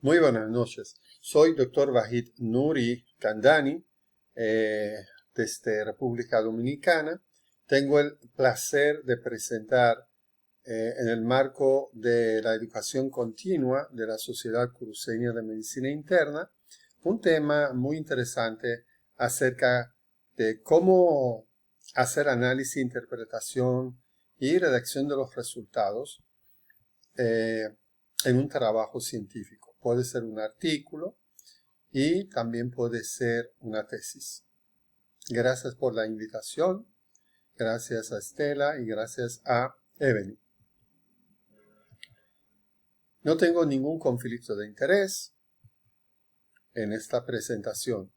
Muy buenas noches. Soy Dr. Wahid Nuri Kandani, desde República Dominicana. Tengo el placer de presentar en el marco de la educación continua de la Sociedad Cruceña de Medicina Interna un tema muy interesante acerca de cómo hacer análisis, interpretación y redacción de los resultados en un trabajo científico. Puede ser un artículo y también puede ser una tesis. Gracias por la invitación. Gracias a Estela y gracias a Evelyn. No tengo ningún conflicto de interés en esta presentación.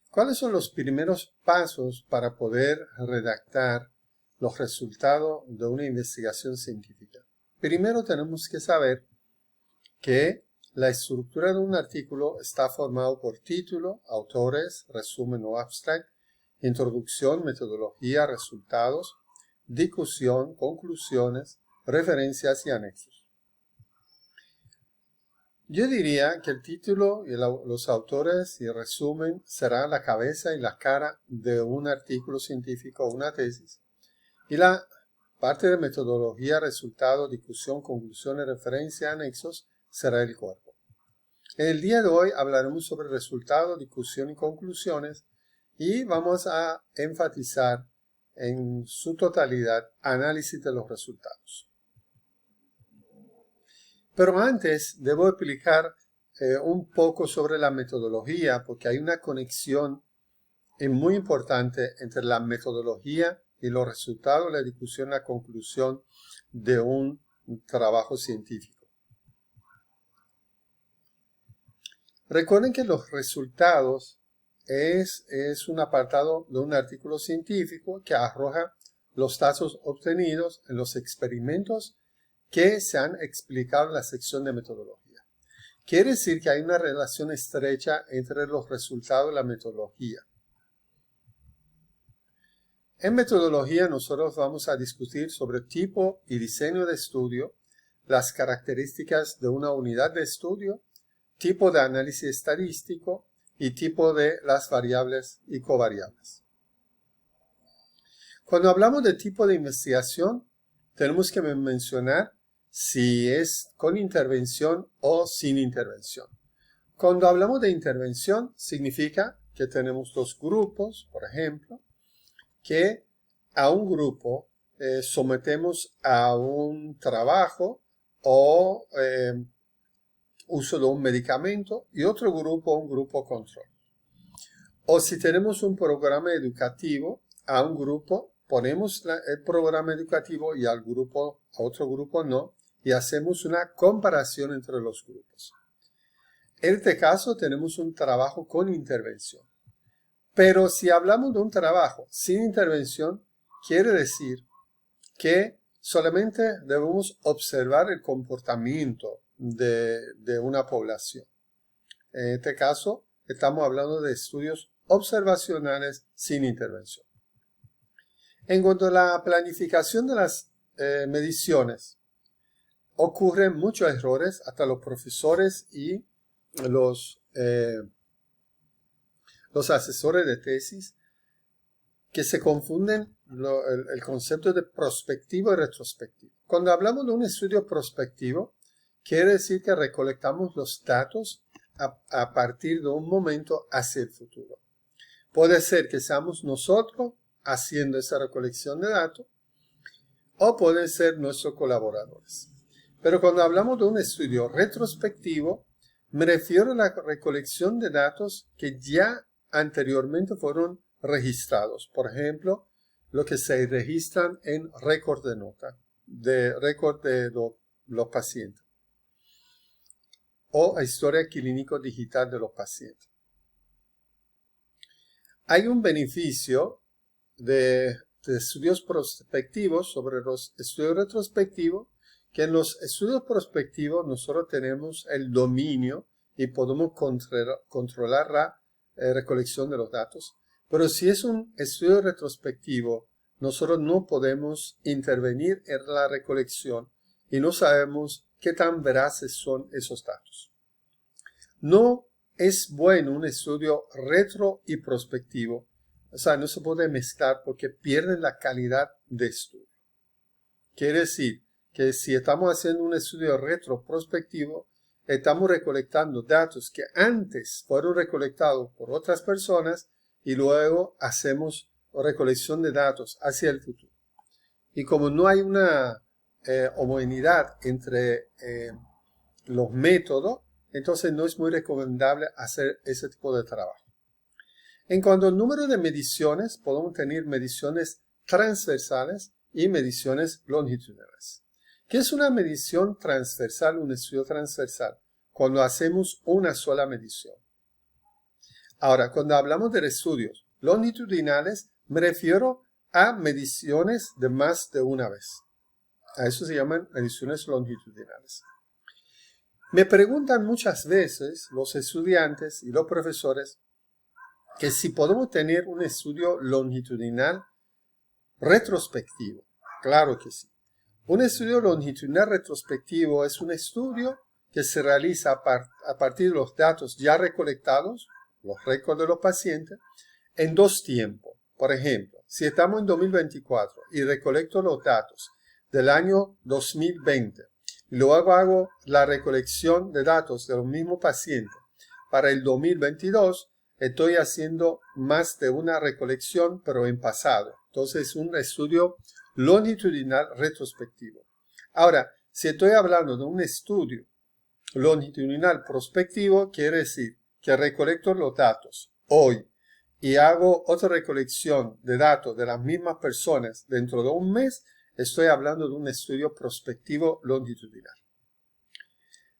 ¿Cuáles son los primeros pasos para poder redactar los resultados de una investigación científica? Primero tenemos que saber que la estructura de un artículo está formado por título, autores, resumen o abstract, introducción, metodología, resultados, discusión, conclusiones, referencias y anexos. Yo diría que el título y los autores y el resumen será la cabeza y la cara de un artículo científico o una tesis. Y la parte de metodología, resultado, discusión, conclusiones, referencia, anexos será el cuerpo. En el día de hoy hablaremos sobre resultado, discusión y conclusiones y vamos a enfatizar en su totalidad análisis de los resultados. Pero antes debo explicar un poco sobre la metodología porque hay una conexión muy importante entre la metodología y los resultados, la discusión, la conclusión de un trabajo científico. Recuerden que los resultados es un apartado de un artículo científico que arroja los datos obtenidos en los experimentos que se han explicado en la sección de metodología. Quiere decir que hay una relación estrecha entre los resultados y la metodología. En metodología nosotros vamos a discutir sobre tipo y diseño de estudio, las características de una unidad de estudio, tipo de análisis estadístico y tipo de las variables y covariables. Cuando hablamos de tipo de investigación, tenemos que mencionar si es con intervención o sin intervención. Cuando hablamos de intervención, significa que tenemos dos grupos, por ejemplo, que a un grupo sometemos a un trabajo o uso de un medicamento y otro grupo, un grupo control. O si tenemos un programa educativo, a un grupo ponemos el programa educativo y a otro grupo no, y hacemos una comparación entre los grupos. En este caso tenemos un trabajo con intervención. Pero si hablamos de un trabajo sin intervención, quiere decir que solamente debemos observar el comportamiento de una población. En este caso, estamos hablando de estudios observacionales sin intervención. En cuanto a la planificación de las mediciones, ocurren muchos errores, hasta los profesores y los asesores de tesis, que se confunden el concepto de prospectivo y retrospectivo. Cuando hablamos de un estudio prospectivo, quiere decir que recolectamos los datos a partir de un momento hacia el futuro. Puede ser que seamos nosotros haciendo esa recolección de datos o pueden ser nuestros colaboradores. Pero cuando hablamos de un estudio retrospectivo, me refiero a la recolección de datos que ya anteriormente fueron registrados. Por ejemplo, lo que se registran en récord de nota, récord de los pacientes o historia clínico digital de los pacientes. Hay un beneficio de estudios prospectivos sobre los estudios retrospectivos, que en los estudios prospectivos nosotros tenemos el dominio y podemos controlar la recolección de los datos. Pero si es un estudio retrospectivo, nosotros no podemos intervenir en la recolección y no sabemos qué tan veraces son esos datos. No es bueno un estudio retro y prospectivo. O sea, no se puede mezclar porque pierden la calidad de estudio. Quiere decir que si estamos haciendo un estudio retroprospectivo, estamos recolectando datos que antes fueron recolectados por otras personas y luego hacemos recolección de datos hacia el futuro. Y como no hay una homogeneidad entre los métodos, entonces no es muy recomendable hacer ese tipo de trabajo. En cuanto al número de mediciones, podemos tener mediciones transversales y mediciones longitudinales. ¿Qué es una medición transversal, un estudio transversal? Cuando hacemos una sola medición. Ahora, cuando hablamos de estudios longitudinales, me refiero a mediciones de más de una vez. A eso se llaman mediciones longitudinales. Me preguntan muchas veces los estudiantes y los profesores que si podemos tener un estudio longitudinal retrospectivo. Claro que sí. Un estudio longitudinal retrospectivo es un estudio que se realiza a partir de los datos ya recolectados, los récords de los pacientes, en dos tiempos. Por ejemplo, si estamos en 2024 y recolecto los datos del año 2020 y luego hago la recolección de datos de los mismos pacientes para el 2022, estoy haciendo más de una recolección, pero en pasado. Entonces, es un estudio longitudinal retrospectivo. Ahora, si estoy hablando de un estudio longitudinal prospectivo, quiere decir que recolecto los datos hoy y hago otra recolección de datos de las mismas personas dentro de un mes, estoy hablando de un estudio prospectivo longitudinal.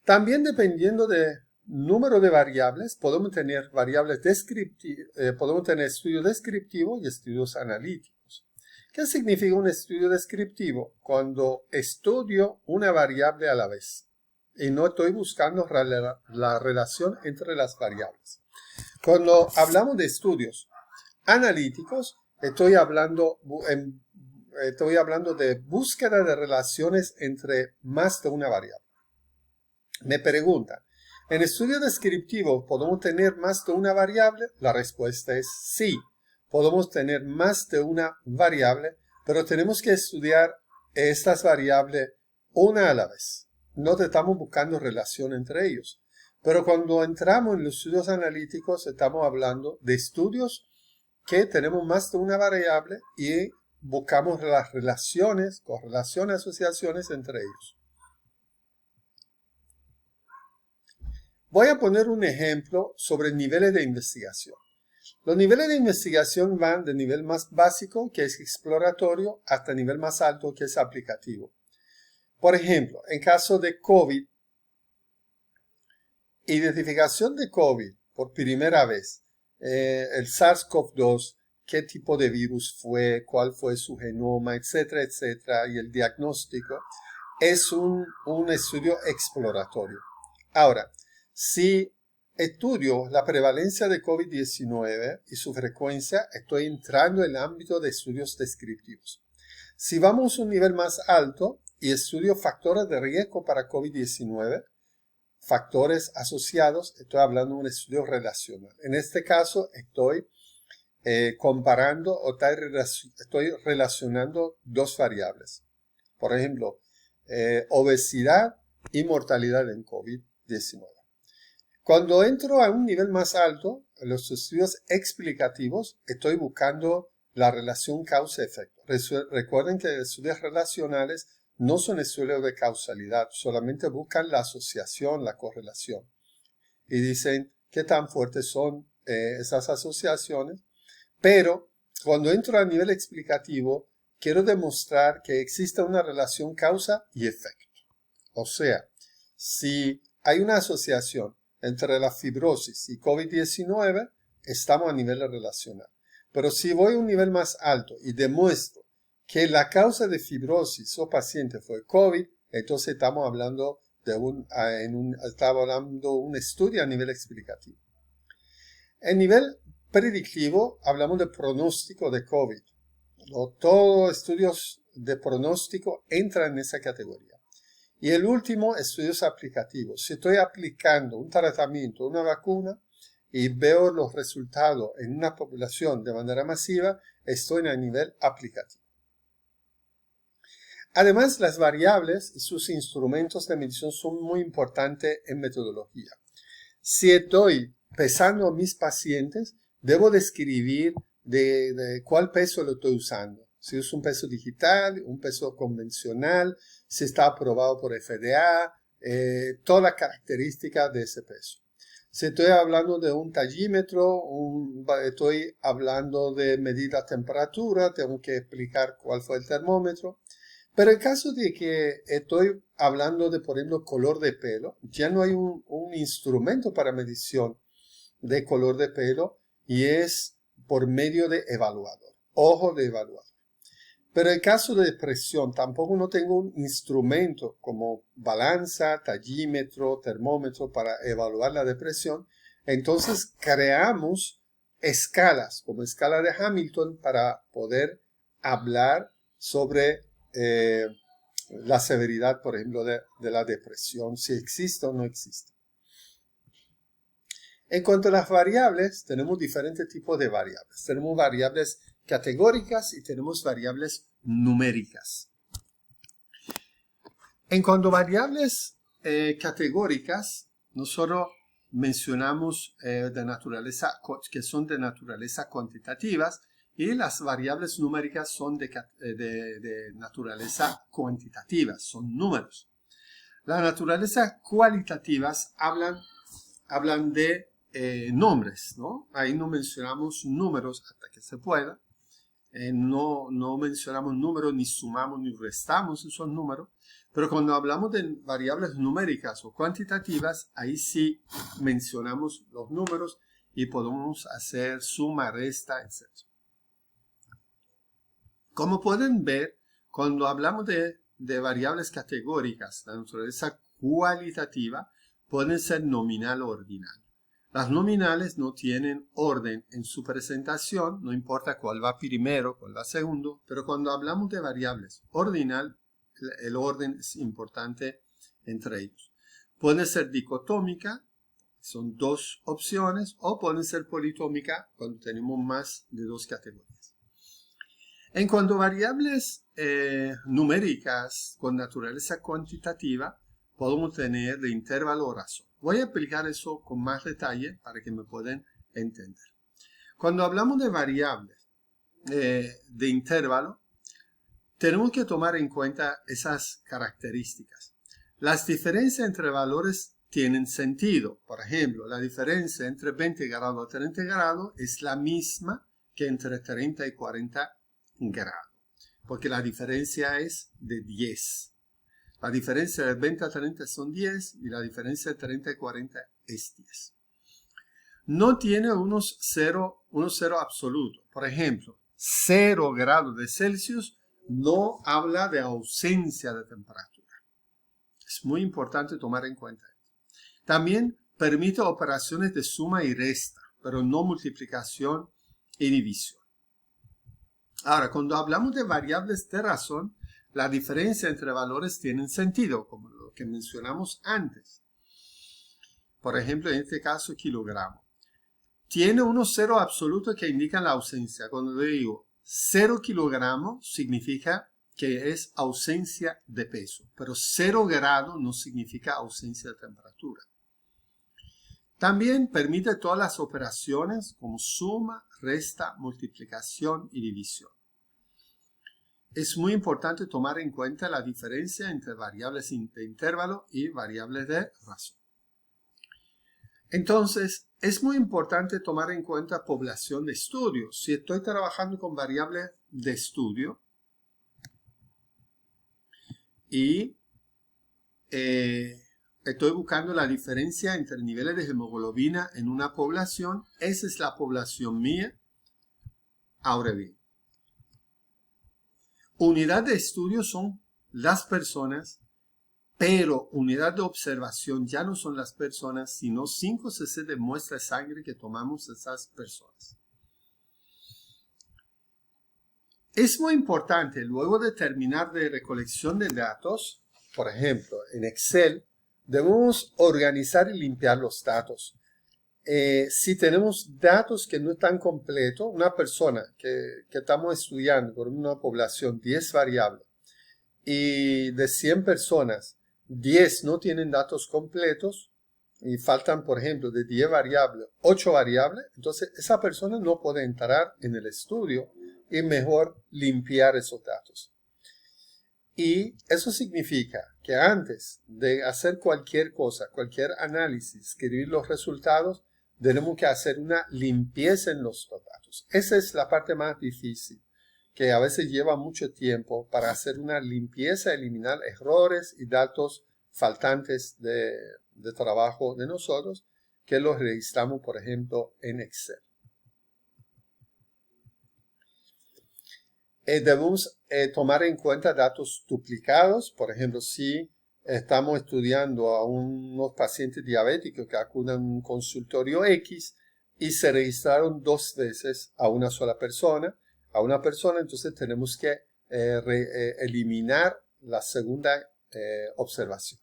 También dependiendo de número de variables, podemos tener variables podemos tener estudios descriptivos y estudios analíticos. ¿Qué significa un estudio descriptivo? Cuando estudio una variable a la vez y no estoy buscando la relación entre las variables. Cuando hablamos de estudios analíticos, estoy hablando de búsqueda de relaciones entre más de una variable. Me preguntan, ¿en estudio descriptivo podemos tener más de una variable? La respuesta es sí. Podemos tener más de una variable, pero tenemos que estudiar estas variables una a la vez. No estamos buscando relación entre ellos. Pero cuando entramos en los estudios analíticos, estamos hablando de estudios que tenemos más de una variable y buscamos las relaciones, correlaciones, asociaciones entre ellos. Voy a poner un ejemplo sobre niveles de investigación. Los niveles de investigación van del nivel más básico, que es exploratorio, hasta el nivel más alto, que es aplicativo. Por ejemplo, en caso de COVID, identificación de COVID por primera vez, el SARS-CoV-2, qué tipo de virus fue, cuál fue su genoma, etcétera, etcétera, y el diagnóstico, es un estudio exploratorio. Ahora, si estudio la prevalencia de COVID-19 y su frecuencia, estoy entrando en el ámbito de estudios descriptivos. Si vamos a un nivel más alto y estudio factores de riesgo para COVID-19, factores asociados, estoy hablando de un estudio relacional. En este caso, estoy comparando o estoy relacionando dos variables. Por ejemplo, obesidad y mortalidad en COVID-19. Cuando entro a un nivel más alto, en los estudios explicativos, estoy buscando la relación causa-efecto. Recuerden que los estudios relacionales no son estudios de causalidad, solamente buscan la asociación, la correlación. Y dicen qué tan fuertes son esas asociaciones. Pero cuando entro a nivel explicativo, quiero demostrar que existe una relación causa y efecto. O sea, si hay una asociación entre la fibrosis y COVID-19, estamos a nivel relacional. Pero si voy a un nivel más alto y demuestro que la causa de fibrosis o paciente fue COVID, entonces estamos hablando de un estudio a nivel explicativo. En nivel predictivo, hablamos de pronóstico de COVID. Todos estudios de pronóstico entran en esa categoría. Y el último, estudios aplicativos. Si estoy aplicando un tratamiento, una vacuna, y veo los resultados en una población de manera masiva, estoy a nivel aplicativo. Además, las variables y sus instrumentos de medición son muy importantes en metodología. Si estoy pesando a mis pacientes, debo describir de cuál peso lo estoy usando. Si es un peso digital, un peso convencional, si está aprobado por FDA, todas las características de ese peso. Si estoy hablando de un tallímetro, estoy hablando de medir la temperatura, tengo que explicar cuál fue el termómetro. Pero en caso de que estoy hablando de, por ejemplo, color de pelo, ya no hay un instrumento para medición de color de pelo y es por medio de evaluador, ojo de evaluador. Pero en caso de presión, tampoco no tengo un instrumento como balanza, tallímetro, termómetro para evaluar la depresión. Entonces creamos escalas, como escala de Hamilton, para poder hablar sobre la severidad, por ejemplo, de la depresión, si existe o no existe. En cuanto a las variables, tenemos diferentes tipos de variables. Tenemos variables categóricas y tenemos variables numéricas. En cuanto a variables categóricas, nosotros mencionamos de naturaleza, que son de naturaleza cuantitativas, y las variables numéricas son de naturaleza cuantitativa, son números. Las naturalezas cualitativas hablan de nombres, ¿no? Ahí no mencionamos números hasta que se pueda. No mencionamos números, ni sumamos ni restamos esos números. Pero cuando hablamos de variables numéricas o cuantitativas, ahí sí mencionamos los números y podemos hacer suma, resta, etc. Como pueden ver, cuando hablamos de variables categóricas, la naturaleza cualitativa, pueden ser nominal o ordinal. Las nominales no tienen orden en su presentación, no importa cuál va primero, cuál va segundo, pero cuando hablamos de variables ordinal, el orden es importante entre ellos. Puede ser dicotómica, son dos opciones, o pueden ser politómica cuando tenemos más de dos categorías. En cuanto a variables numéricas con naturaleza cuantitativa, podemos tener de intervalo o razón. Voy a explicar eso con más detalle para que me puedan entender. Cuando hablamos de variables de intervalo, tenemos que tomar en cuenta esas características. Las diferencias entre valores tienen sentido. Por ejemplo, la diferencia entre 20 grados y 30 grados es la misma que entre 30 y 40 grados, porque la diferencia es de 10. La diferencia de 20 a 30 son 10 y la diferencia de 30 y 40 es 10. No tiene unos cero absolutos. Por ejemplo, 0 grados de Celsius no habla de ausencia de temperatura. Es muy importante tomar en cuenta esto. También permite operaciones de suma y resta, pero no multiplicación y división. Ahora, cuando hablamos de variables de razón, la diferencia entre valores tiene sentido, como lo que mencionamos antes. Por ejemplo, en este caso, kilogramo. Tiene unos cero absolutos que indican la ausencia. Cuando digo 0 kilogramos, significa que es ausencia de peso. Pero 0 grado no significa ausencia de temperatura. También permite todas las operaciones como suma, resta, multiplicación y división. Es muy importante tomar en cuenta la diferencia entre variables de intervalo y variables de razón. Entonces, es muy importante tomar en cuenta población de estudio. Si estoy trabajando con variables de estudio y estoy buscando la diferencia entre niveles de hemoglobina en una población, esa es la población mía. Ahora bien, unidad de estudio son las personas, pero unidad de observación ya no son las personas, sino 5 cc de muestra de sangre que tomamos de esas personas. Es muy importante, luego de terminar de recolección de datos, por ejemplo, en Excel, debemos organizar y limpiar los datos. Si tenemos datos que no están completos, una persona que estamos estudiando por una población 10 variables y de 100 personas, 10 no tienen datos completos y faltan, por ejemplo, de 10 variables, 8 variables, entonces esa persona no puede entrar en el estudio y mejor limpiar esos datos. Y eso significa que antes de hacer cualquier cosa, cualquier análisis, escribir los resultados, tenemos que hacer una limpieza en los datos. Esa es la parte más difícil, que a veces lleva mucho tiempo para hacer una limpieza, eliminar errores y datos faltantes de trabajo de nosotros, que los registramos, por ejemplo, en Excel. Debemos tomar en cuenta datos duplicados. Por ejemplo, si estamos estudiando a unos pacientes diabéticos que acuden a un consultorio X y se registraron 2 veces a una sola persona, entonces tenemos que eliminar la segunda observación.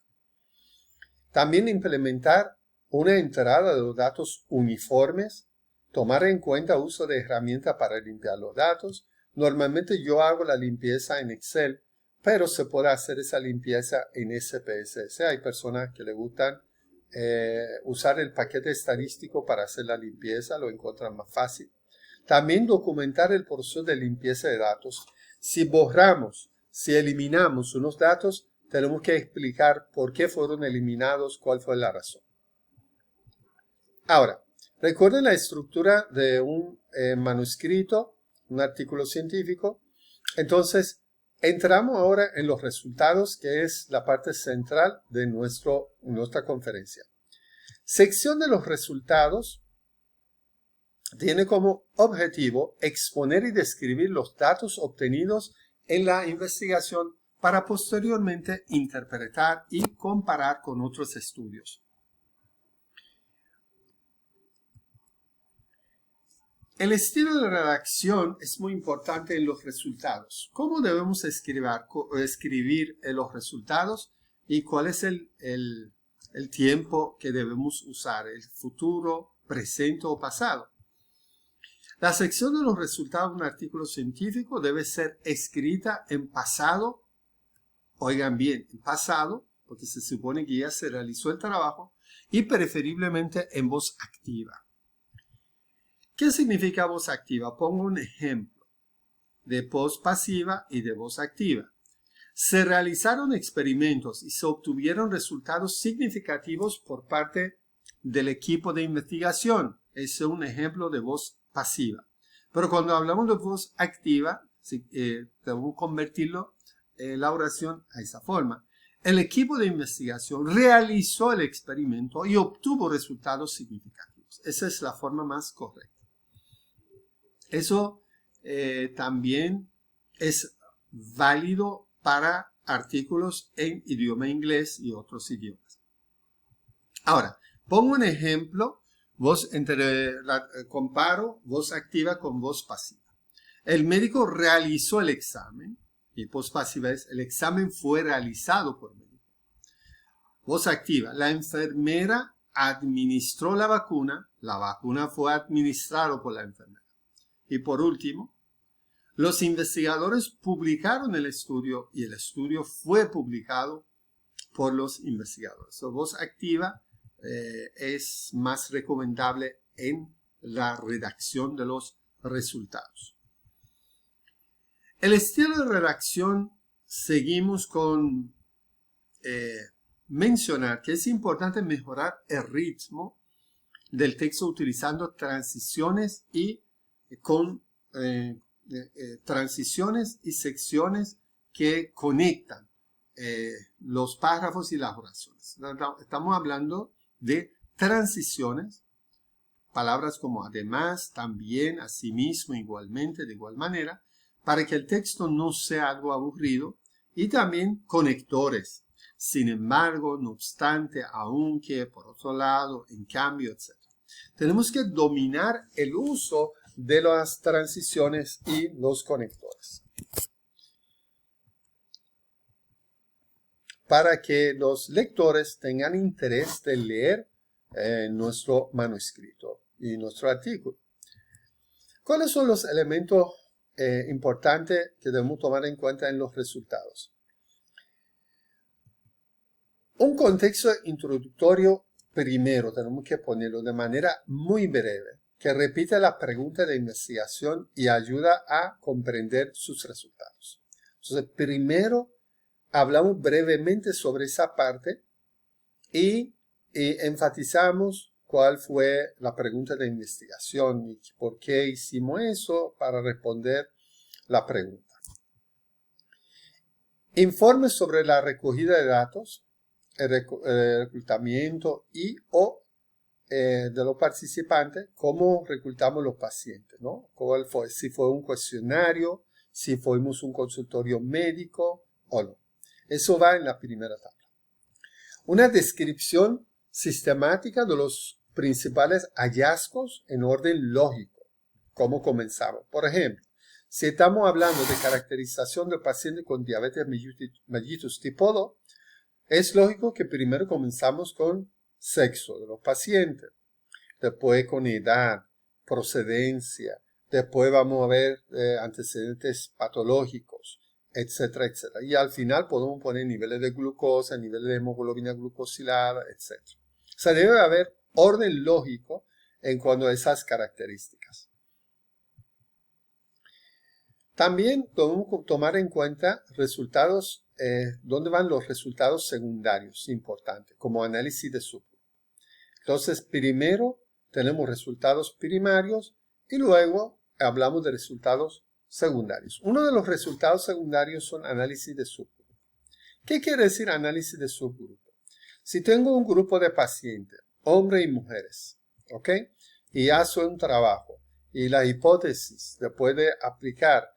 También implementar una entrada de los datos uniformes, tomar en cuenta el uso de herramientas para limpiar los datos. Normalmente yo hago la limpieza en Excel, pero se puede hacer esa limpieza en SPSS. Hay personas que le gustan usar el paquete estadístico para hacer la limpieza, lo encuentran más fácil. También documentar el proceso de limpieza de datos. Si borramos, si eliminamos unos datos, tenemos que explicar por qué fueron eliminados, cuál fue la razón. Ahora, recuerden la estructura de un manuscrito, un artículo científico. Entonces, entramos ahora en los resultados, que es la parte central de nuestra conferencia. Sección de los resultados tiene como objetivo exponer y describir los datos obtenidos en la investigación para posteriormente interpretar y comparar con otros estudios. El estilo de redacción es muy importante en los resultados. ¿Cómo debemos escribir los resultados y cuál es el tiempo que debemos usar? ¿El futuro, presente o pasado? La sección de los resultados de un artículo científico debe ser escrita en pasado. Oigan bien, en pasado, porque se supone que ya se realizó el trabajo, y preferiblemente en voz activa. ¿Qué significa voz activa? Pongo un ejemplo de voz pasiva y de voz activa. Se realizaron experimentos y se obtuvieron resultados significativos por parte del equipo de investigación. Ese es un ejemplo de voz pasiva. Pero cuando hablamos de voz activa, debemos convertirlo la oración a esa forma. El equipo de investigación realizó el experimento y obtuvo resultados significativos. Esa es la forma más correcta. Eso también es válido para artículos en idioma inglés y otros idiomas. Ahora, pongo un ejemplo, comparo voz activa con voz pasiva. El médico realizó el examen, y voz pasiva es el examen fue realizado por el médico. Voz activa, la enfermera administró la vacuna fue administrada por la enfermera. Y por último, los investigadores publicaron el estudio y el estudio fue publicado por los investigadores. So, voz activa es más recomendable en la redacción de los resultados. El estilo de redacción, seguimos con mencionar que es importante mejorar el ritmo del texto utilizando transiciones y transiciones y secciones que conectan los párrafos y las oraciones. Estamos hablando de transiciones, palabras como además, también, asimismo, igualmente, de igual manera, para que el texto no sea algo aburrido, y también conectores, sin embargo, no obstante, aunque, por otro lado, en cambio, etc. Tenemos que dominar el uso de las transiciones y los conectores. para que los lectores tengan interés de leer nuestro manuscrito y nuestro artículo. ¿Cuáles son los elementos importantes que debemos tomar en cuenta en los resultados? Un contexto introductorio primero tenemos que ponerlo de manera muy breve, que repite la pregunta de investigación y ayuda a comprender sus resultados. Entonces, primero hablamos brevemente sobre esa parte y enfatizamos cuál fue la pregunta de investigación y por qué hicimos eso para responder la pregunta. Informes sobre la recogida de datos, el reclutamiento y o de los participantes, cómo reclutamos los pacientes, ¿no? ¿Cuál fue? Si fue un cuestionario, si fuimos un consultorio médico o no. Eso va en la primera tabla. Una descripción sistemática de los principales hallazgos en orden lógico. ¿Cómo comenzamos? Por ejemplo, si estamos hablando de caracterización del paciente con diabetes mellitus tipo 2, es lógico que primero comenzamos con sexo de los pacientes, después con edad, procedencia, después vamos a ver antecedentes patológicos, etcétera, etcétera. Y al final podemos poner niveles de glucosa, niveles de hemoglobina glucosilada, etcétera. O sea, debe haber orden lógico en cuanto a esas características. También tenemos que tomar en cuenta resultados, dónde van los resultados secundarios importantes, como análisis de subgrupo. Entonces, primero tenemos resultados primarios y luego hablamos de resultados secundarios. Uno de los resultados secundarios son análisis de subgrupo. ¿Qué quiere decir análisis de subgrupo? Si tengo un grupo de pacientes, hombres y mujeres, ¿ok? Y hago un trabajo y la hipótesis después de aplicar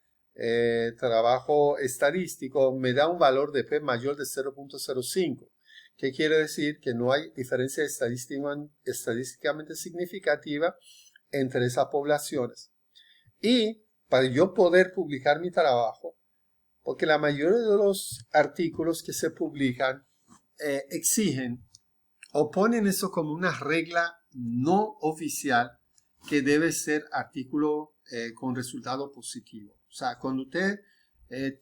trabajo estadístico me da un valor de P mayor de 0.05. ¿Qué quiere decir? Que no hay diferencia estadísticamente significativa entre esas poblaciones. Y para yo poder publicar mi trabajo, porque la mayoría de los artículos que se publican exigen o ponen eso como una regla no oficial que debe ser artículo con resultado positivo. O sea, cuando usted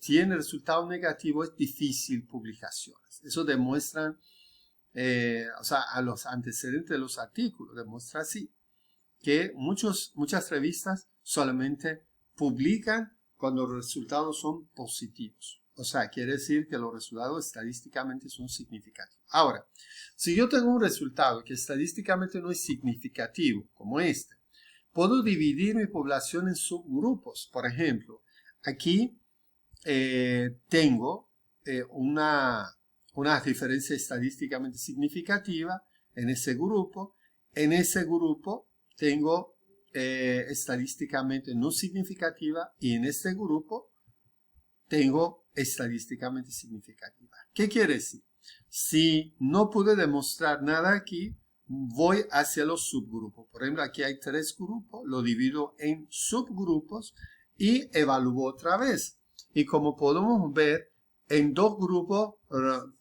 tiene resultado negativo es difícil publicaciones. Eso demuestra, o sea, a los antecedentes de los artículos, demuestra así, que muchas revistas solamente publican cuando los resultados son positivos. O sea, quiere decir que los resultados estadísticamente son significativos. Ahora, si yo tengo un resultado que estadísticamente no es significativo, como este, puedo dividir mi población en subgrupos. Por ejemplo, aquí tengo una diferencia estadísticamente significativa en ese grupo. En ese grupo tengo estadísticamente no significativa y en este grupo tengo estadísticamente significativa. ¿Qué quiere decir? Si no pude demostrar nada aquí, voy hacia los subgrupos. Por ejemplo, aquí hay 3 grupos, lo divido en subgrupos y evalúo otra vez. Y como podemos ver, en 2 grupos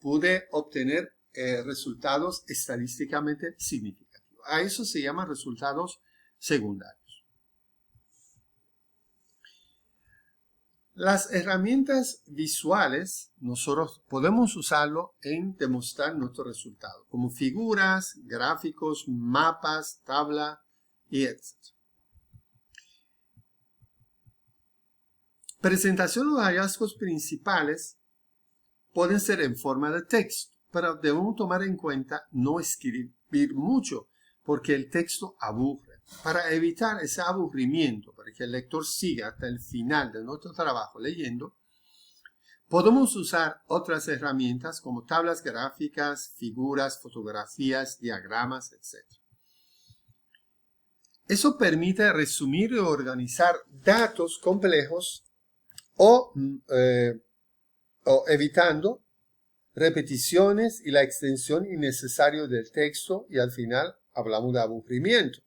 pude obtener resultados estadísticamente significativos. A eso se llaman resultados secundarios. Las herramientas visuales, nosotros podemos usarlo en demostrar nuestro resultado, como figuras, gráficos, mapas, tabla y etc. Presentación de los hallazgos principales pueden ser en forma de texto, pero debemos tomar en cuenta no escribir mucho, porque el texto aburre. Para evitar ese aburrimiento, para que el lector siga hasta el final de nuestro trabajo leyendo, podemos usar otras herramientas como tablas gráficas, figuras, fotografías, diagramas, etc. Eso permite resumir y organizar datos complejos o evitando repeticiones y la extensión innecesaria del texto, y al final hablamos de aburrimiento.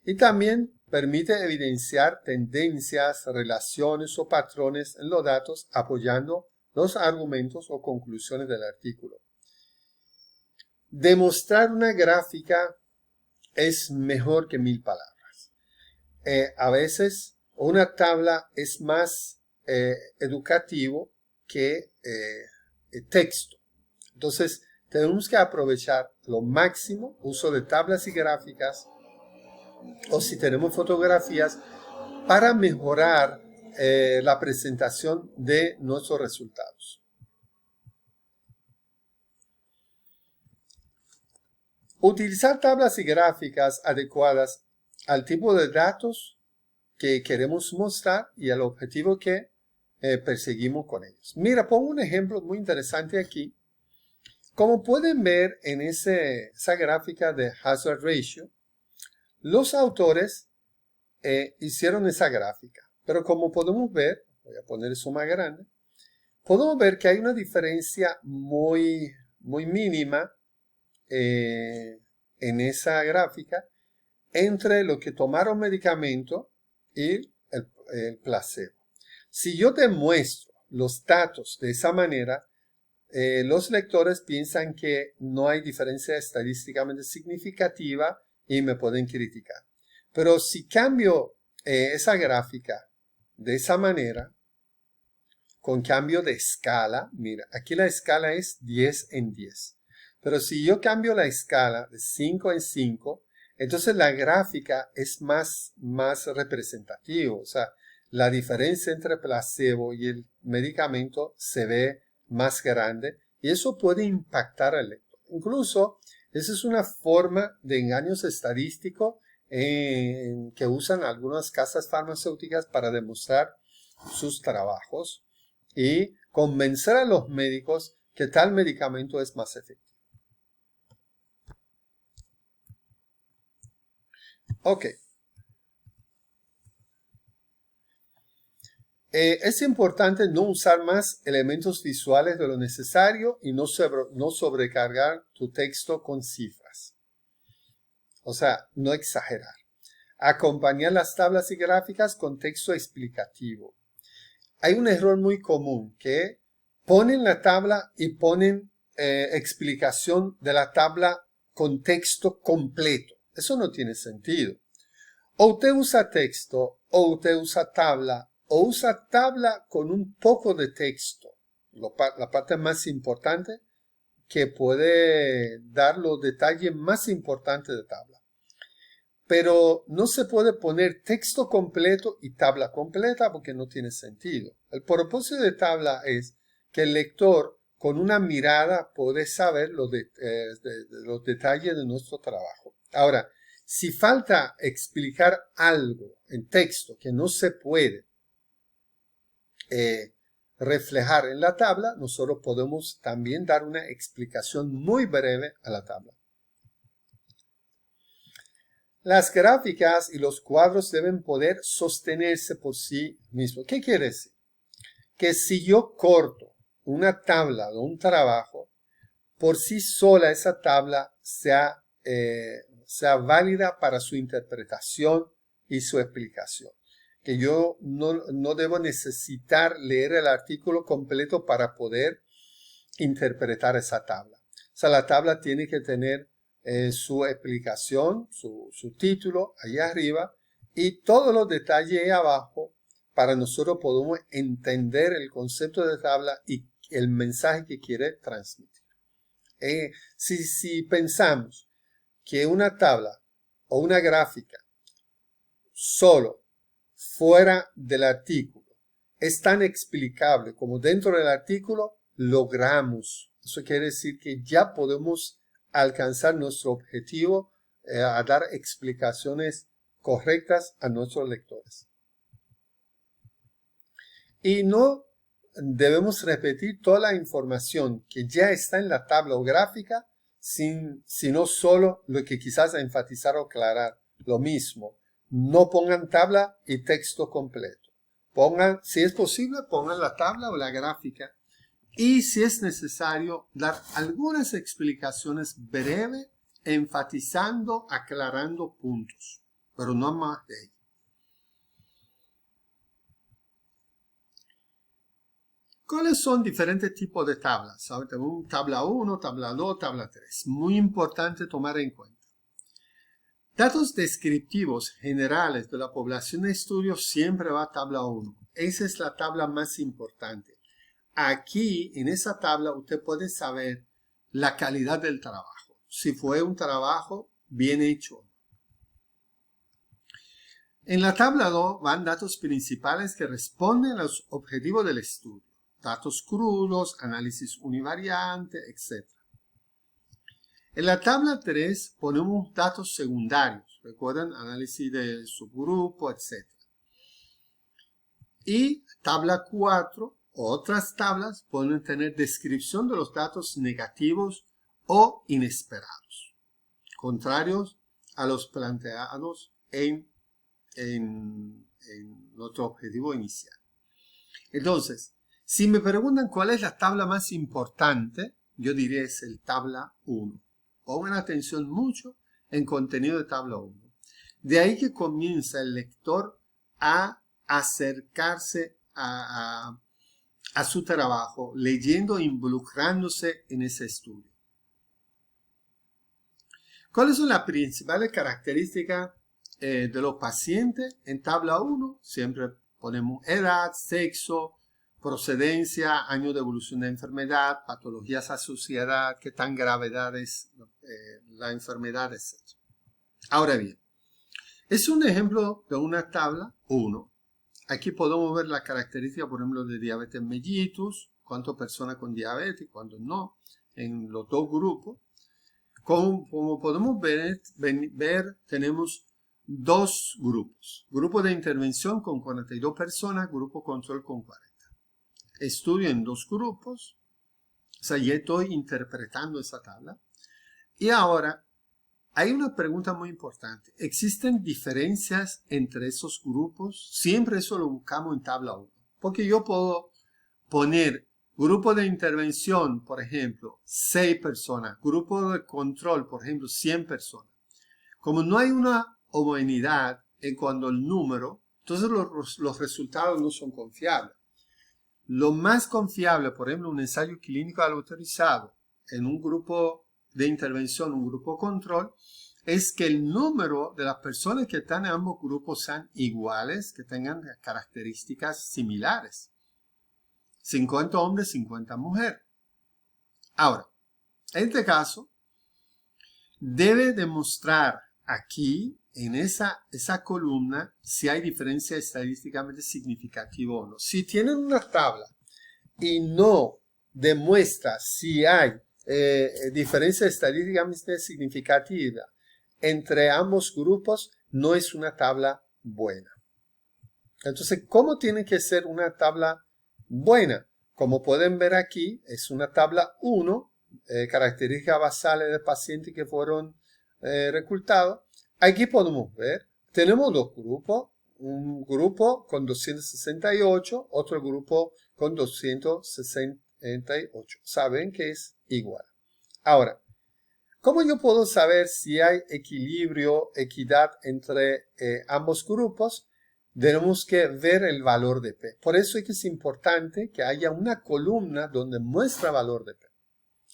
Y también permite evidenciar tendencias, relaciones o patrones en los datos apoyando los argumentos o conclusiones del artículo. Demostrar una gráfica es mejor que 1000 palabras. A veces una tabla es más educativo que texto. Entonces tenemos que aprovechar lo máximo uso de tablas y gráficas, o si tenemos fotografías, para mejorar la presentación de nuestros resultados. Utilizar tablas y gráficas adecuadas al tipo de datos que queremos mostrar y al objetivo que perseguimos con ellos. Mira, pongo un ejemplo muy interesante aquí. Como pueden ver en esa gráfica de hazard ratio, los autores hicieron esa gráfica. Pero como podemos ver, voy a poner eso más grande, podemos ver que hay una diferencia muy mínima en esa gráfica entre lo que tomaron medicamento y el placebo. Si yo demuestro los datos de esa manera, los lectores piensan que no hay diferencia estadísticamente significativa y me pueden criticar. Pero si cambio esa gráfica de esa manera, con cambio de escala, mira, aquí la escala es 10 en 10. Pero si yo cambio la escala de 5 en 5, entonces la gráfica es más representativa. O sea, la diferencia entre placebo y el medicamento se ve más grande y eso puede impactar al lector. Incluso, esa es una forma de engaños estadísticos que usan algunas casas farmacéuticas para demostrar sus trabajos y convencer a los médicos que tal medicamento es más efectivo. Ok. Es importante no usar más elementos visuales de lo necesario y no sobrecargar tu texto con cifras. O sea, no exagerar. Acompañar las tablas y gráficas con texto explicativo. Hay un error muy común que ponen la tabla y ponen explicación de la tabla con texto completo. Eso no tiene sentido. O usted usa texto, o usted usa tabla, o usa tabla con un poco de texto. La parte más importante que puede dar los detalles más importantes de tabla. Pero no se puede poner texto completo y tabla completa porque no tiene sentido. El propósito de tabla es que el lector con una mirada puede saber los detalles de nuestro trabajo. Ahora, si falta explicar algo en texto que no se puede reflejar en la tabla, nosotros podemos también dar una explicación muy breve a la tabla. Las gráficas y los cuadros deben poder sostenerse por sí mismos. ¿Qué quiere decir? Que si yo corto una tabla de un trabajo, por sí sola esa tabla sea válida para su interpretación y su explicación. Que yo no debo necesitar leer el artículo completo para poder interpretar esa tabla. O sea, la tabla tiene que tener su explicación, su título allá arriba y todos los detalles ahí abajo para nosotros podamos entender el concepto de tabla y el mensaje que quiere transmitir. Si pensamos que una tabla o una gráfica solo fuera del artículo es tan explicable como dentro del artículo, logramos. Eso quiere decir que ya podemos alcanzar nuestro objetivo a dar explicaciones correctas a nuestros lectores. Y no debemos repetir toda la información que ya está en la tabla o gráfica, sino solo lo que quizás enfatizar o aclarar. Lo mismo, no pongan tabla y texto completo. Pongan, si es posible, pongan la tabla o la gráfica. Y si es necesario, dar algunas explicaciones breves, enfatizando, aclarando puntos, pero no más de ello. ¿Cuáles son diferentes tipos de tablas? ¿Sabe? Tenemos tabla 1, tabla 2, tabla 3. Muy importante tomar en cuenta. Datos descriptivos generales de la población de estudio siempre va a tabla 1. Esa es la tabla más importante. Aquí, en esa tabla, usted puede saber la calidad del trabajo. Si fue un trabajo bien hecho. En la tabla 2 van datos principales que responden a los objetivos del estudio. Datos crudos, análisis univariante, etc. En la tabla 3 ponemos datos secundarios. Recuerden, análisis de subgrupo, etc. Y tabla 4, otras tablas pueden tener descripción de los datos negativos o inesperados, contrarios a los planteados en nuestro objetivo inicial. Entonces, si me preguntan cuál es la tabla más importante, yo diría es el tabla 1. Pongan atención mucho en contenido de tabla 1. De ahí que comienza el lector a acercarse a su trabajo, leyendo e involucrándose en ese estudio. ¿Cuáles son las principales características de los pacientes? En tabla 1 siempre ponemos edad, sexo, procedencia, año de evolución de enfermedad, patologías asociadas, qué tan gravedad es la enfermedad, etc. Ahora bien, es un ejemplo de una tabla 1. Aquí podemos ver la característica, por ejemplo, de diabetes mellitus, cuántas personas con diabetes, cuántos no, en los dos grupos. Como podemos ver, tenemos dos grupos. Grupo de intervención con 42 personas, grupo control con 40. Estudio en dos grupos. O sea, ya estoy interpretando esa tabla. Y ahora, hay una pregunta muy importante. ¿Existen diferencias entre esos grupos? Siempre eso lo buscamos en tabla 1. Porque yo puedo poner grupo de intervención, por ejemplo, 6 personas. Grupo de control, por ejemplo, 100 personas. Como no hay una homogeneidad en cuanto al número, entonces los resultados no son confiables. Lo más confiable, por ejemplo, un ensayo clínico autorizado en un grupo de intervención, un grupo control, es que el número de las personas que están en ambos grupos sean iguales, que tengan características similares. 50 hombres, 50 mujeres. Ahora, en este caso, debe demostrar aquí, en esa columna, si hay diferencia estadísticamente significativa o no. Si tienen una tabla y no demuestra si hay diferencia estadísticamente significativa entre ambos grupos, no es una tabla buena. Entonces, ¿cómo tiene que ser una tabla buena? Como pueden ver aquí, es una tabla 1, características basales de pacientes que fueron reclutados. Aquí podemos ver, tenemos dos grupos, un grupo con 268, otro grupo con 268. Saben que es igual. Ahora, ¿cómo yo puedo saber si hay equilibrio, equidad entre ambos grupos? Tenemos que ver el valor de P. Por eso es que es importante que haya una columna donde muestra valor de P.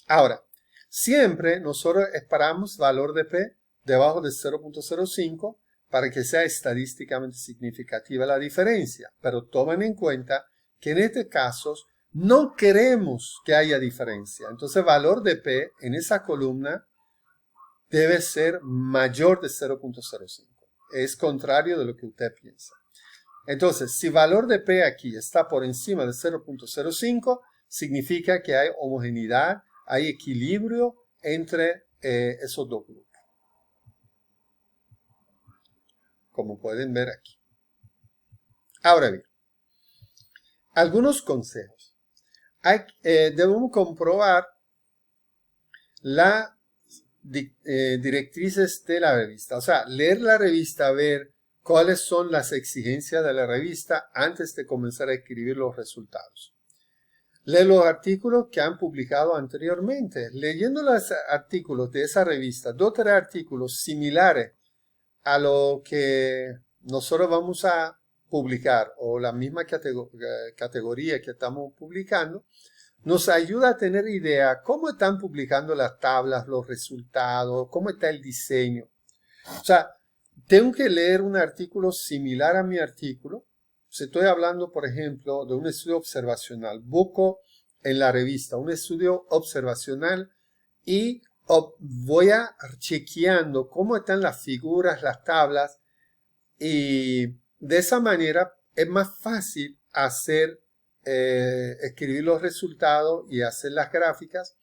Ahora, siempre nosotros esperamos valor de P debajo de 0.05 para que sea estadísticamente significativa la diferencia. Pero tomen en cuenta que en este caso no queremos que haya diferencia. Entonces, valor de P en esa columna debe ser mayor de 0.05. Es contrario de lo que usted piensa. Entonces, si valor de P aquí está por encima de 0.05, significa que hay homogeneidad, hay equilibrio entre esos dos grupos. Como pueden ver aquí. Ahora bien, algunos consejos. Debemos comprobar las directrices de la revista. O sea, leer la revista, ver cuáles son las exigencias de la revista antes de comenzar a escribir los resultados. Leer los artículos que han publicado anteriormente. Leyendo los artículos de esa revista, 2 o 3 artículos similares a lo que nosotros vamos a publicar o la misma categoría que estamos publicando, nos ayuda a tener idea cómo están publicando las tablas, los resultados, cómo está el diseño. O sea, tengo que leer un artículo similar a mi artículo. Si estoy hablando, por ejemplo, de un estudio observacional, busco en la revista un estudio observacional y voy a chequeando cómo están las figuras, las tablas, y de esa manera es más fácil escribir los resultados y hacer las gráficas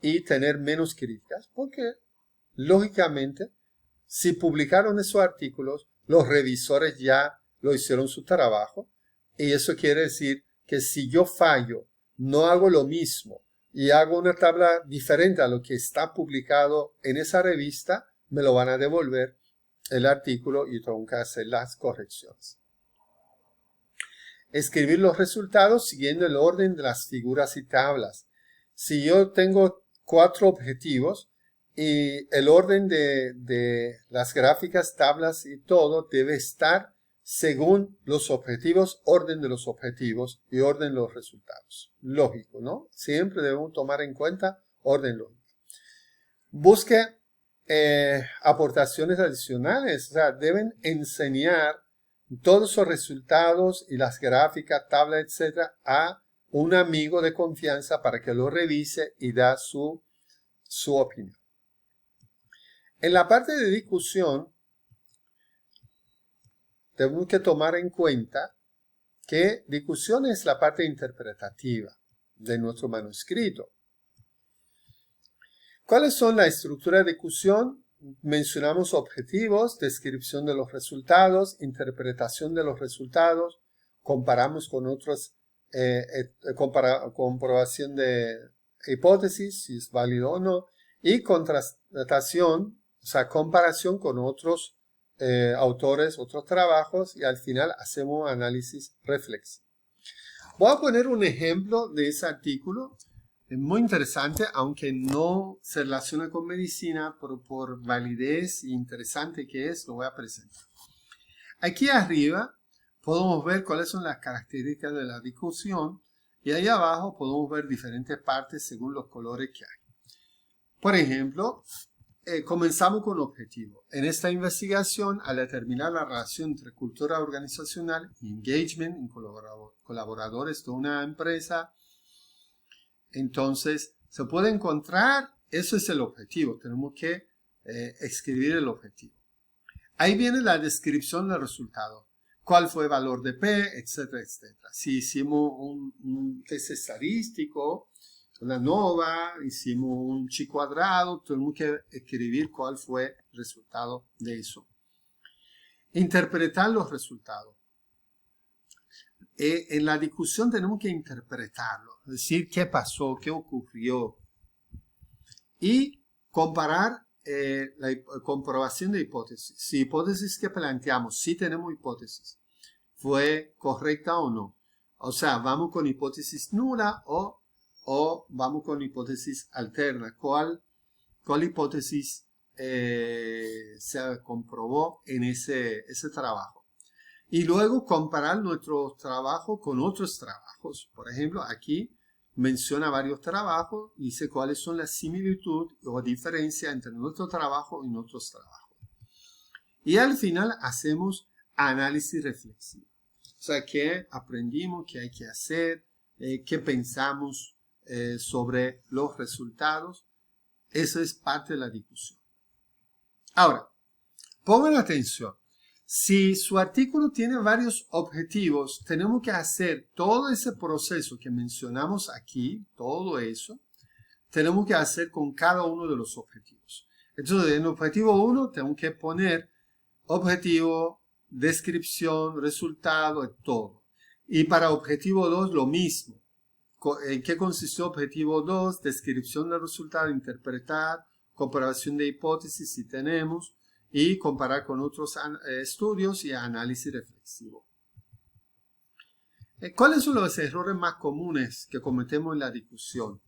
y tener menos críticas, porque lógicamente si publicaron esos artículos, los revisores ya lo hicieron su trabajo, y eso quiere decir que si yo fallo, no hago lo mismo y hago una tabla diferente a lo que está publicado en esa revista, me lo van a devolver el artículo y tengo que hacer las correcciones. Escribir los resultados siguiendo el orden de las figuras y tablas. Si yo tengo 4 objetivos y el orden de las gráficas, tablas y todo debe estar según los objetivos, orden de los objetivos y orden de los resultados. Lógico, ¿no? Siempre debemos tomar en cuenta orden lógico. Busque aportaciones adicionales, o sea, deben enseñar todos esos resultados y las gráficas, tablas, etcétera, a un amigo de confianza para que lo revise y da su opinión. En la parte de discusión, tenemos que tomar en cuenta que discusión es la parte interpretativa de nuestro manuscrito. ¿Cuáles son la estructura de discusión? Mencionamos objetivos, descripción de los resultados, interpretación de los resultados, comparamos con otros, comprobación de hipótesis, si es válido o no, y contrastación, o sea, comparación con otros autores, otros trabajos, y al final hacemos análisis reflexivo. Voy a poner un ejemplo de ese artículo. Es muy interesante, aunque no se relaciona con medicina, pero por validez y interesante que es, lo voy a presentar. Aquí arriba podemos ver cuáles son las características de la discusión y ahí abajo podemos ver diferentes partes según los colores que hay. Por ejemplo, comenzamos con objetivo. En esta investigación, al determinar la relación entre cultura organizacional y engagement en colaboradores de una empresa, entonces se puede encontrar, eso es el objetivo, tenemos que escribir el objetivo. Ahí viene la descripción del resultado, cuál fue el valor de P, etcétera, etcétera. Si hicimos un test estadístico, una ANOVA, hicimos un chi cuadrado, tenemos que escribir cuál fue el resultado de eso. Interpretar los resultados. En la discusión tenemos que interpretarlo, es decir, qué pasó, qué ocurrió. Y comparar la comprobación de hipótesis. Si hipótesis que planteamos, si tenemos hipótesis, ¿fue correcta o no? O sea, ¿vamos con hipótesis nula o vamos con hipótesis alterna? ¿Cuál hipótesis se comprobó en ese trabajo? Y luego comparar nuestro trabajo con otros trabajos. Por ejemplo, aquí menciona varios trabajos y dice cuáles son las similitudes o diferencias entre nuestro trabajo y otros trabajos. Y al final hacemos análisis reflexivo. O sea, qué aprendimos, qué hay que hacer, qué pensamos sobre los resultados. Eso es parte de la discusión. Ahora, pongan atención. Si su artículo tiene varios objetivos, tenemos que hacer todo ese proceso que mencionamos aquí, todo eso, tenemos que hacer con cada uno de los objetivos. Entonces, en objetivo 1 tenemos que poner objetivo, descripción, resultado, todo. Y para objetivo 2 lo mismo. ¿En qué consistió objetivo 2? Descripción del resultado, interpretar, comparación de hipótesis si tenemos, y comparar con otros estudios y análisis reflexivo. ¿Cuáles son los errores más comunes que cometemos en la discusión?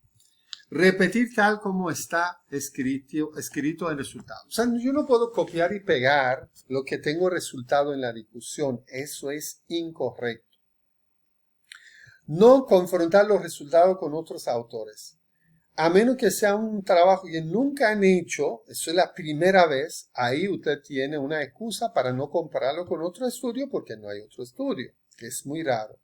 repetir tal como está escrito en resultado. O sea, yo no puedo copiar y pegar lo que tengo resultado en la discusión. Eso es incorrecto. No confrontar los resultados con otros autores. A menos que sea un trabajo que nunca han hecho, eso es la primera vez, ahí usted tiene una excusa para no compararlo con otro estudio porque no hay otro estudio, que es muy raro.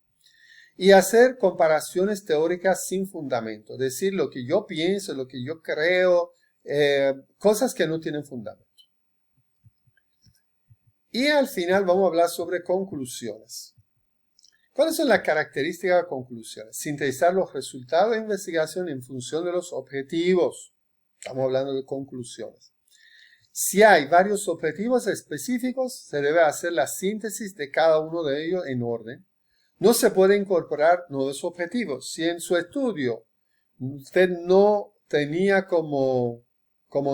Y hacer comparaciones teóricas sin fundamento, decir lo que yo pienso, lo que yo creo, cosas que no tienen fundamento. Y al final vamos a hablar sobre conclusiones. ¿Cuáles son las características de conclusiones? Sintetizar los resultados de investigación en función de los objetivos. Estamos hablando de conclusiones. Si hay varios objetivos específicos, se debe hacer la síntesis de cada uno de ellos en orden. No se puede incorporar nuevos objetivos. Si en su estudio usted no tenía como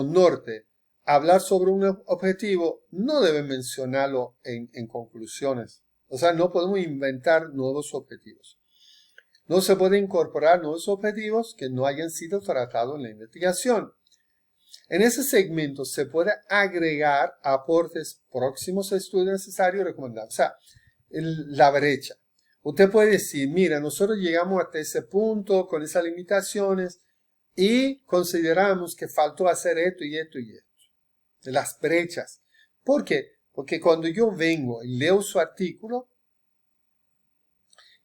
norte hablar sobre un objetivo, no debe mencionarlo en conclusiones. O sea, no podemos inventar nuevos objetivos. No se puede incorporar nuevos objetivos que no hayan sido tratados en la investigación. En ese segmento se puede agregar aportes próximos a estudios necesarios y recomendados. O sea, la brecha. Usted puede decir, mira, nosotros llegamos hasta ese punto con esas limitaciones y consideramos que faltó hacer esto y esto y esto. Las brechas. ¿Por qué? Porque cuando yo vengo y leo su artículo,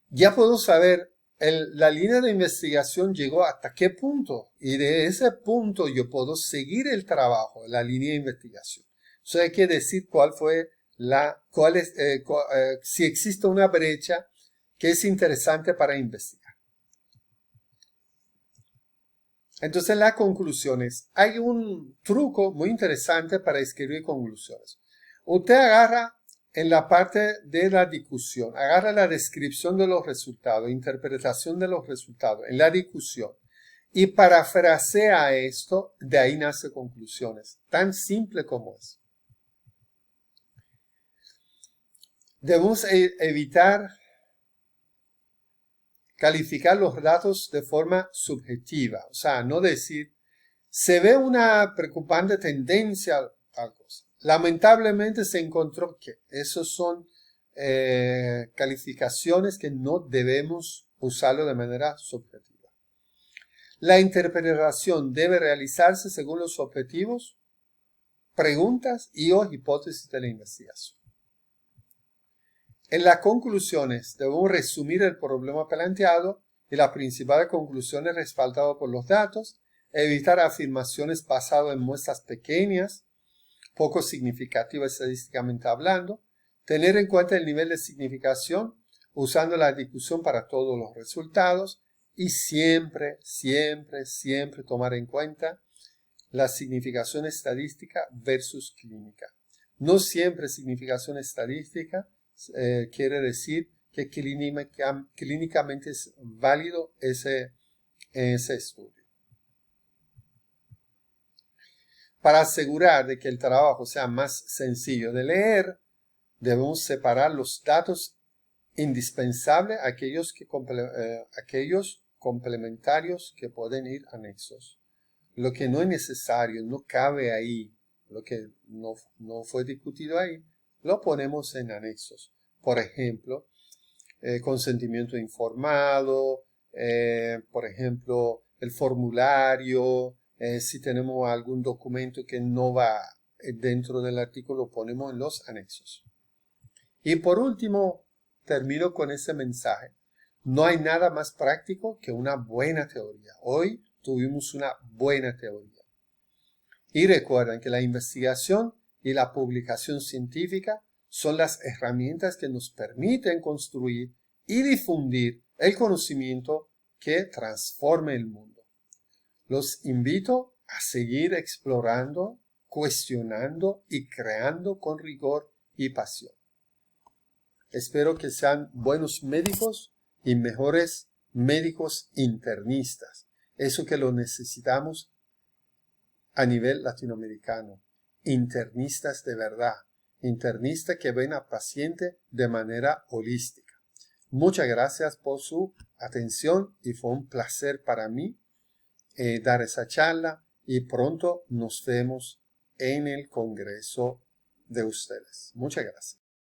ya puedo saber la línea de investigación llegó hasta qué punto. Y de ese punto yo puedo seguir el trabajo, la línea de investigación. Eso hay que decir cuál fue si existe una brecha que es interesante para investigar. Entonces, las conclusiones. Hay un truco muy interesante para escribir conclusiones. Usted agarra en la parte de la discusión, agarra la descripción de los resultados, interpretación de los resultados en la discusión y parafrasea esto, de ahí nace conclusiones. Tan simple como es. Debemos evitar calificar los datos de forma subjetiva, o sea, no decir, se ve una preocupante tendencia a tal cosa. Lamentablemente se encontró que esos son calificaciones que no debemos usarlo de manera subjetiva. La interpretación debe realizarse según los objetivos, preguntas y o hipótesis de la investigación. En las conclusiones debemos resumir el problema planteado y las principales conclusiones respaldadas por los datos, evitar afirmaciones basadas en muestras pequeñas, poco significativas estadísticamente hablando, tener en cuenta el nivel de significación usando la discusión para todos los resultados y siempre tomar en cuenta la significación estadística versus clínica. No siempre significación estadística quiere decir que clínicamente es válido ese estudio. Para asegurar de que el trabajo sea más sencillo de leer, debemos separar los datos indispensables, aquellos complementarios que pueden ir anexos. Lo que no es necesario, no cabe ahí, lo que no fue discutido ahí, lo ponemos en anexos. Por ejemplo, consentimiento informado, por ejemplo, el formulario, si tenemos algún documento que no va dentro del artículo, lo ponemos en los anexos. Y por último, termino con ese mensaje. No hay nada más práctico que una buena teoría. Hoy tuvimos una buena teoría. Y recuerden que la investigación y la publicación científica son las herramientas que nos permiten construir y difundir el conocimiento que transforme el mundo. Los invito a seguir explorando, cuestionando y creando con rigor y pasión. Espero que sean buenos médicos y mejores médicos internistas. Eso que lo necesitamos a nivel latinoamericano. Internistas de verdad. Internistas que ven al paciente de manera holística. Muchas gracias por su atención y fue un placer para mí dar esa charla y pronto nos vemos en el congreso de ustedes. Muchas gracias.